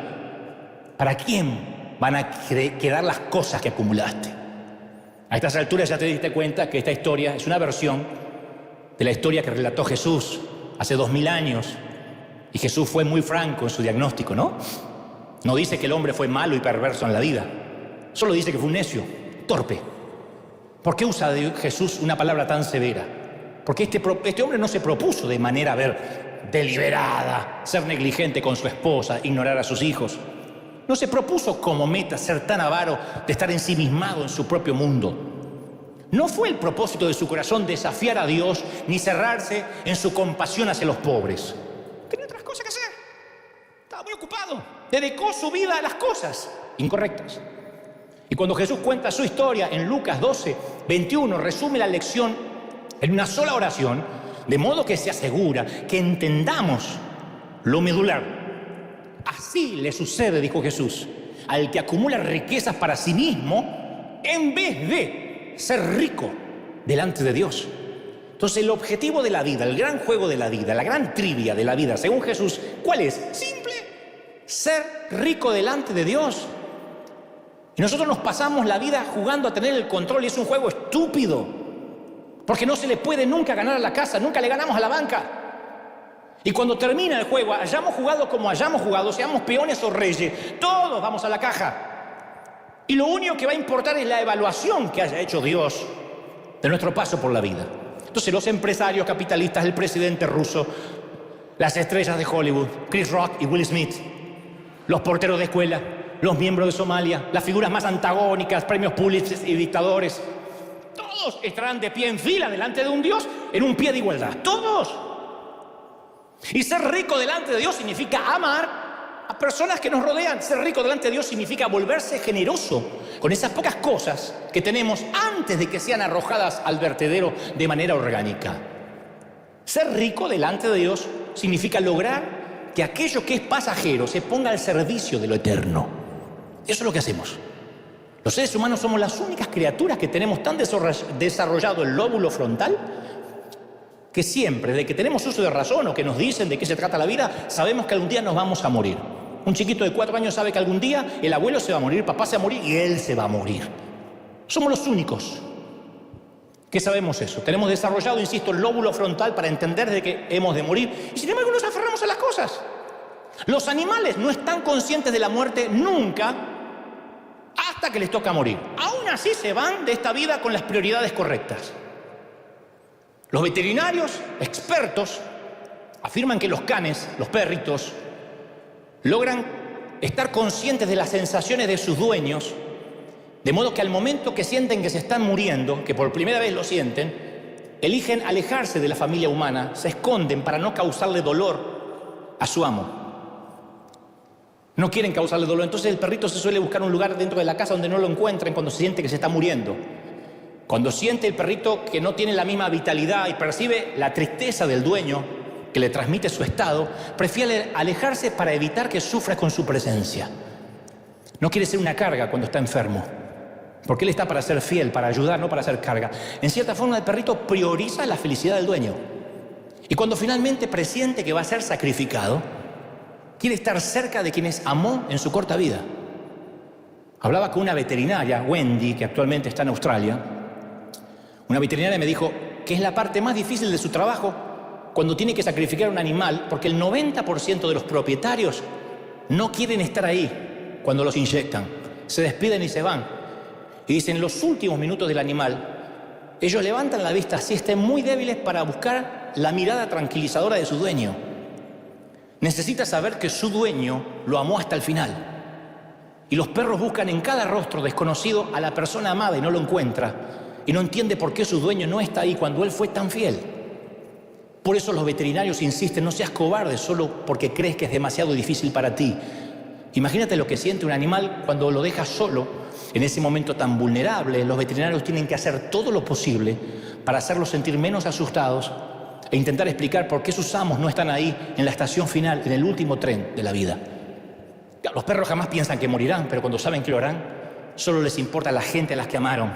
¿Para quién van a quedar las cosas que acumulaste? A estas alturas ya te diste cuenta que esta historia es una versión de la historia que relató Jesús hace 2000 años. Y Jesús fue muy franco en su diagnóstico, ¿no? No dice que el hombre fue malo y perverso en la vida. Solo dice que fue un necio, torpe. ¿Por qué usa Jesús una palabra tan severa? Porque este hombre no se propuso de manera, deliberada, ser negligente con su esposa, ignorar a sus hijos. No se propuso como meta ser tan avaro de estar ensimismado en su propio mundo. No fue el propósito de su corazón desafiar a Dios ni cerrarse en su compasión hacia los pobres. Tenía otras cosas que hacer. Estaba muy ocupado. Dedicó su vida a las cosas incorrectas. Y cuando Jesús cuenta su historia en Lucas 12, 21, resume la lección en una sola oración, de modo que se asegura que entendamos lo medular. Así le sucede, dijo Jesús, al que acumula riquezas para sí mismo en vez de ser rico delante de Dios. Entonces el objetivo de la vida, el gran juego de la vida, la gran trivia de la vida, según Jesús, ¿cuál es? Simple, ser rico delante de Dios. Y nosotros nos pasamos la vida jugando a tener el control y es un juego estúpido, porque no se le puede nunca ganar a la casa, nunca le ganamos a la banca. Y cuando termina el juego, hayamos jugado como hayamos jugado, seamos peones o reyes, todos vamos a la caja. Y lo único que va a importar es la evaluación que haya hecho Dios de nuestro paso por la vida. Entonces los empresarios capitalistas, el presidente ruso, las estrellas de Hollywood, Chris Rock y Will Smith, los porteros de escuela, los miembros de Somalia, las figuras más antagónicas, premios Pulitzer y dictadores, todos estarán de pie en fila delante de un Dios en un pie de igualdad. ¡Todos! Y ser rico delante de Dios significa amar a personas que nos rodean. Ser rico delante de Dios significa volverse generoso con esas pocas cosas que tenemos antes de que sean arrojadas al vertedero de manera orgánica. Ser rico delante de Dios significa lograr que aquello que es pasajero se ponga al servicio de lo eterno. Eso es lo que hacemos. Los seres humanos somos las únicas criaturas que tenemos tan desarrollado el lóbulo frontal que siempre, de que tenemos uso de razón o que nos dicen de qué se trata la vida, sabemos que algún día nos vamos a morir. Un chiquito de 4 años sabe que algún día el abuelo se va a morir, papá se va a morir y él se va a morir. Somos los únicos que sabemos eso. Tenemos desarrollado, insisto, el lóbulo frontal para entender de que hemos de morir y sin embargo nos aferramos a las cosas. Los animales no están conscientes de la muerte nunca hasta que les toca morir. Aún así se van de esta vida con las prioridades correctas. Los veterinarios expertos afirman que los canes, los perritos, logran estar conscientes de las sensaciones de sus dueños, de modo que al momento que sienten que se están muriendo, que por primera vez lo sienten, eligen alejarse de la familia humana, se esconden para no causarle dolor a su amo. No quieren causarle dolor, entonces el perrito se suele buscar un lugar dentro de la casa donde no lo encuentren cuando se siente que se está muriendo. Cuando siente el perrito que no tiene la misma vitalidad y percibe la tristeza del dueño que le transmite su estado, prefiere alejarse para evitar que sufra con su presencia. No quiere ser una carga cuando está enfermo, porque él está para ser fiel, para ayudar, no para ser carga. En cierta forma, el perrito prioriza la felicidad del dueño. Y cuando finalmente presiente que va a ser sacrificado, quiere estar cerca de quienes amó en su corta vida. Hablaba con una veterinaria, Wendy, que actualmente está en Australia. Una veterinaria me dijo que es la parte más difícil de su trabajo cuando tiene que sacrificar un animal, porque el 90% de los propietarios no quieren estar ahí cuando los inyectan. Se despiden y se van. Y dicen, en los últimos minutos del animal, ellos levantan la vista así, estén muy débiles para buscar la mirada tranquilizadora de su dueño. Necesita saber que su dueño lo amó hasta el final. Y los perros buscan en cada rostro desconocido a la persona amada y no lo encuentra. Y no entiende por qué su dueño no está ahí cuando él fue tan fiel. Por eso los veterinarios insisten, no seas cobarde solo porque crees que es demasiado difícil para ti. Imagínate lo que siente un animal cuando lo dejas solo, en ese momento tan vulnerable. Los veterinarios tienen que hacer todo lo posible para hacerlos sentir menos asustados e intentar explicar por qué sus amos no están ahí en la estación final, en el último tren de la vida. Los perros jamás piensan que morirán, pero cuando saben que lo harán, solo les importa la gente a las que amaron.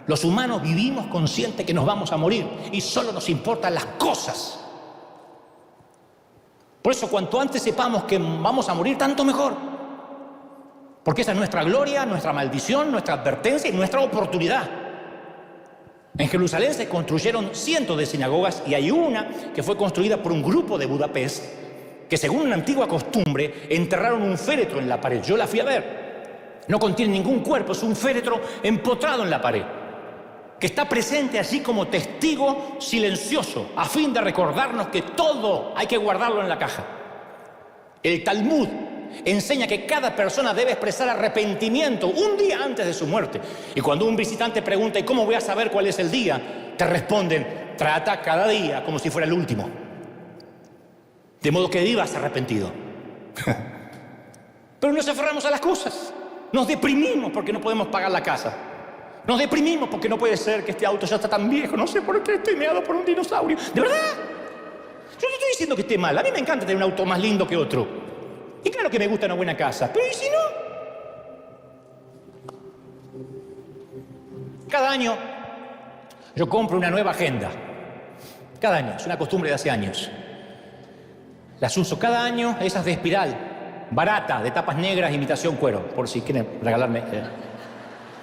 Los humanos vivimos conscientes que nos vamos a morir y solo nos importan las cosas. Por eso, cuanto antes sepamos que vamos a morir, tanto mejor. Porque esa es nuestra gloria, nuestra maldición, nuestra advertencia y nuestra oportunidad. En Jerusalén se construyeron cientos de sinagogas y hay una que fue construida por un grupo de Budapest que, según una antigua costumbre, enterraron un féretro en la pared. Yo la fui a ver. No contiene ningún cuerpo, es un féretro empotrado en la pared, que está presente así como testigo silencioso, a fin de recordarnos que todo hay que guardarlo en la caja. El Talmud enseña que cada persona debe expresar arrepentimiento un día antes de su muerte. Y cuando un visitante pregunta, ¿y cómo voy a saber cuál es el día?, te responden, trata cada día como si fuera el último. De modo que vivas arrepentido. Pero nos aferramos a las cosas. Nos deprimimos porque no podemos pagar la casa. Nos deprimimos porque no puede ser que este auto ya está tan viejo. No sé por qué estoy meado por un dinosaurio. ¿De verdad? Yo no estoy diciendo que esté mal. A mí me encanta tener un auto más lindo que otro. Y claro que me gusta una buena casa. Pero ¿y si no? Cada año yo compro una nueva agenda. Cada año. Es una costumbre de hace años. Las uso cada año. Esas de espiral. Barata, de tapas negras, imitación cuero. Por si quieren regalarme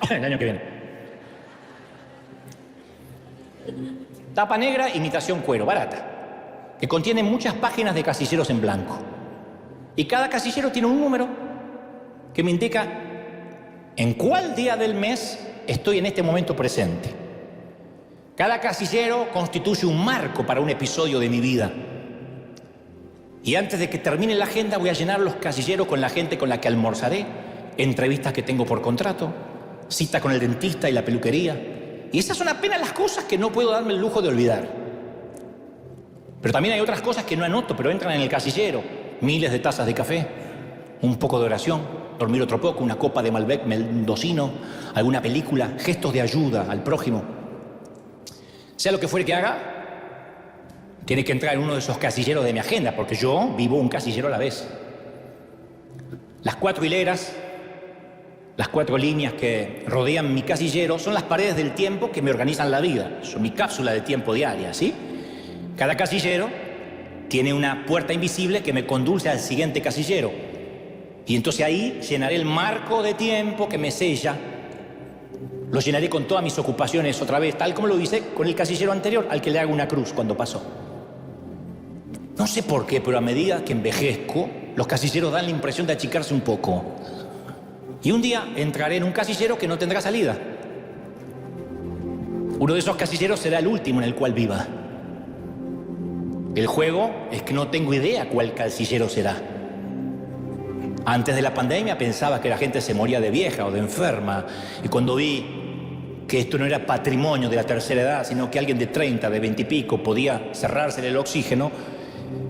el año que viene. Tapa negra, imitación cuero, barata, que contiene muchas páginas de casilleros en blanco. Y cada casillero tiene un número que me indica en cuál día del mes estoy en este momento presente. Cada casillero constituye un marco para un episodio de mi vida. Y antes de que termine la agenda voy a llenar los casilleros con la gente con la que almorzaré, entrevistas que tengo por contrato, cita con el dentista y la peluquería. Y esas son apenas las cosas que no puedo darme el lujo de olvidar. Pero también hay otras cosas que no anoto, pero entran en el casillero. Miles de tazas de café, un poco de oración, dormir otro poco, una copa de Malbec mendocino, alguna película, gestos de ayuda al prójimo. Sea lo que fuere que haga, tiene que entrar en uno de esos casilleros de mi agenda, porque yo vivo un casillero a la vez. Las 4 hileras, las 4 líneas que rodean mi casillero son las paredes del tiempo que me organizan la vida. Son mi cápsula de tiempo diaria, ¿sí? Cada casillero tiene una puerta invisible que me conduce al siguiente casillero. Y entonces ahí llenaré el marco de tiempo que me sella. Lo llenaré con todas mis ocupaciones otra vez, tal como lo hice con el casillero anterior, al que le hago una cruz cuando pasó. No sé por qué, pero a medida que envejezco, los casilleros dan la impresión de achicarse un poco. Y un día entraré en un casillero que no tendrá salida. Uno de esos casilleros será el último en el cual viva. El juego es que no tengo idea cuál casillero será. Antes de la pandemia pensaba que la gente se moría de vieja o de enferma. Y cuando vi que esto no era patrimonio de la tercera edad, sino que alguien de 30, de 20 y pico podía cerrársele el oxígeno,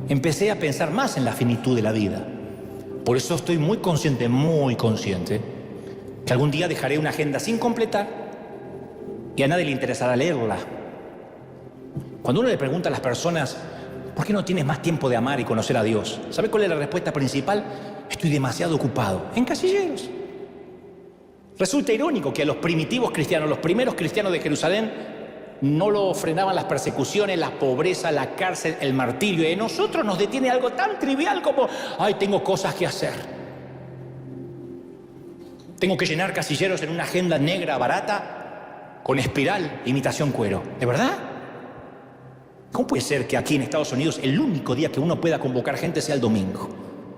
empecé a pensar más en la finitud de la vida. Por eso estoy muy consciente, que algún día dejaré una agenda sin completar y a nadie le interesará leerla. Cuando uno le pregunta a las personas, ¿por qué no tienes más tiempo de amar y conocer a Dios? ¿Sabe cuál es la respuesta principal? Estoy demasiado ocupado. En casilleros. Resulta irónico que a los primitivos cristianos, los primeros cristianos de Jerusalén, no lo frenaban las persecuciones, la pobreza, la cárcel, el martirio. Y a nosotros nos detiene algo tan trivial como, ay, tengo cosas que hacer. Tengo que llenar casilleros en una agenda negra barata con espiral, imitación cuero. ¿De verdad? ¿Cómo puede ser que aquí en Estados Unidos el único día que uno pueda convocar gente sea el domingo?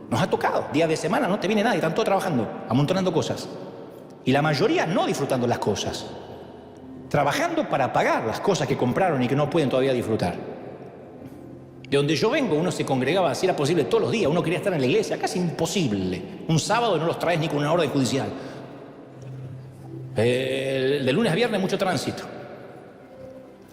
Nos ha tocado. Día de semana no te viene nadie, están todos trabajando, amontonando cosas. Y la mayoría no disfrutando las cosas. Trabajando para pagar las cosas que compraron y que no pueden todavía disfrutar. De donde yo vengo, uno se congregaba, si era posible, todos los días. Uno quería estar en la iglesia, casi imposible. Un sábado no los traes ni con una orden judicial. De lunes a viernes mucho tránsito.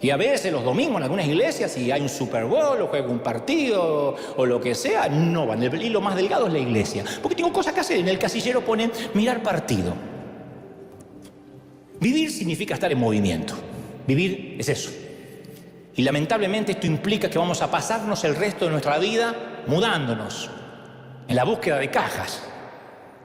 Y a veces los domingos en algunas iglesias, si hay un Super Bowl o juega un partido o lo que sea, no van. El hilo más delgado es la iglesia. Porque tengo cosas que hacer. En el casillero ponen mirar partido. Vivir significa estar en movimiento. Vivir es eso. Y lamentablemente esto implica que vamos a pasarnos el resto de nuestra vida mudándonos, en la búsqueda de cajas.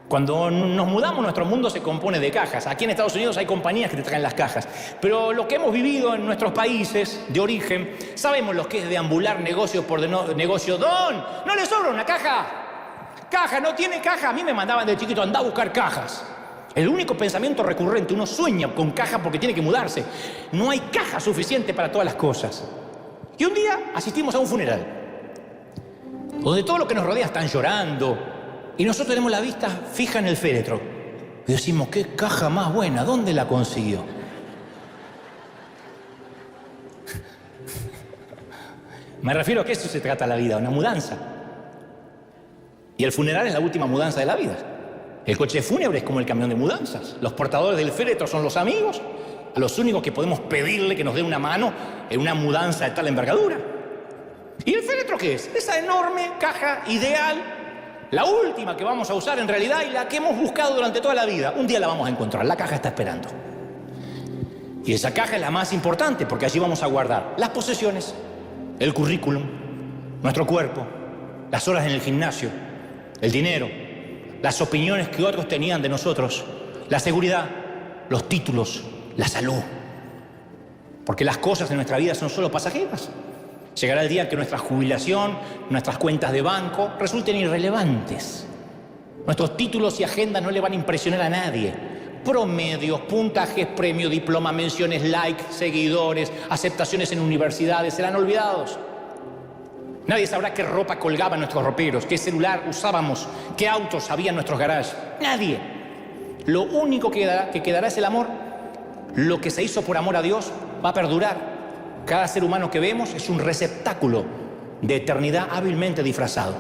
Cuando nos mudamos, nuestro mundo se compone de cajas. Aquí en Estados Unidos hay compañías que te traen las cajas. Pero lo que hemos vivido en nuestros países de origen, sabemos lo que es deambular negocio por negocio. ¡Don! ¿No le sobra una caja? ¡Caja! ¿No tiene caja? A mí me mandaban de chiquito, andá a buscar cajas. El único pensamiento recurrente, uno sueña con caja porque tiene que mudarse. No hay caja suficiente para todas las cosas. Y un día asistimos a un funeral, donde todo lo que nos rodea están llorando, y nosotros tenemos la vista fija en el féretro. Y decimos, qué caja más buena, ¿dónde la consiguió? Me refiero a que eso se trata la vida, una mudanza. Y el funeral es la última mudanza de la vida. El coche fúnebre es como el camión de mudanzas. Los portadores del féretro son los amigos, a los únicos que podemos pedirle que nos den una mano en una mudanza de tal envergadura. ¿Y el féretro qué es? Esa enorme caja ideal, la última que vamos a usar en realidad y la que hemos buscado durante toda la vida. Un día la vamos a encontrar, la caja está esperando. Y esa caja es la más importante porque allí vamos a guardar las posesiones, el currículum, nuestro cuerpo, las horas en el gimnasio, el dinero, las opiniones que otros tenían de nosotros, la seguridad, los títulos, la salud. Porque las cosas en nuestra vida son solo pasajeras. Llegará el día en que nuestra jubilación, nuestras cuentas de banco resulten irrelevantes. Nuestros títulos y agendas no le van a impresionar a nadie. Promedios, puntajes, premio, diploma, menciones, likes, seguidores, aceptaciones en universidades serán olvidados. Nadie sabrá qué ropa colgaba en nuestros roperos, qué celular usábamos, qué autos había en nuestros garajes. Nadie. Lo único que quedará es el amor. Lo que se hizo por amor a Dios va a perdurar. Cada ser humano que vemos es un receptáculo de eternidad hábilmente disfrazado.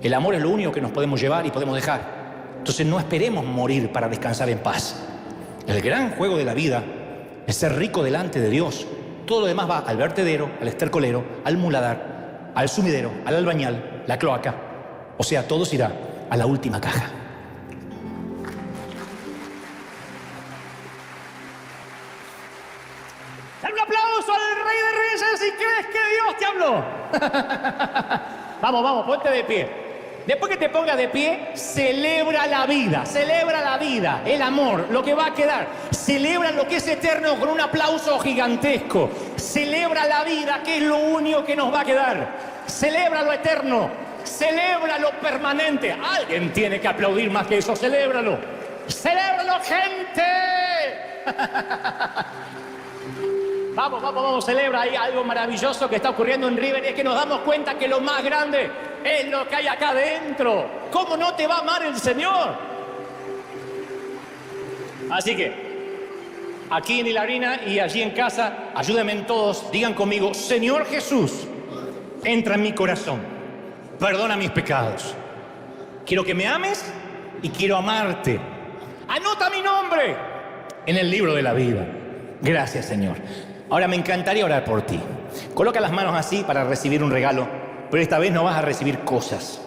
El amor es lo único que nos podemos llevar y podemos dejar. Entonces no esperemos morir para descansar en paz. El gran juego de la vida es ser rico delante de Dios. Todo lo demás va al vertedero, al estercolero, al muladar, al sumidero, al albañal, la cloaca. O sea, todo se irá a la última caja. Dale un aplauso al Rey de Reyes si crees que Dios te habló. Vamos, ponte de pie. Después que te pongas de pie, celebra la vida, el amor, lo que va a quedar. Celebra lo que es eterno con un aplauso gigantesco. Celebra la vida, que es lo único que nos va a quedar. Celebra lo eterno, celebra lo permanente. Alguien tiene que aplaudir más que eso, celébralo. ¡Celébralo, gente! Vamos, celebra. Hay algo maravilloso que está ocurriendo en River y es que nos damos cuenta que lo más grande es lo que hay acá adentro. ¿Cómo no te va a amar el Señor? Así que, aquí en Hilarina y allí en casa, ayúdenme todos, digan conmigo, Señor Jesús, entra en mi corazón, perdona mis pecados. Quiero que me ames y quiero amarte. Anota mi nombre en el libro de la vida. Gracias, Señor. Ahora me encantaría orar por ti. Coloca las manos así para recibir un regalo, pero esta vez no vas a recibir cosas,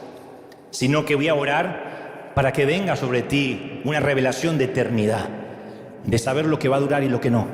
sino que voy a orar para que venga sobre ti una revelación de eternidad, de saber lo que va a durar y lo que no.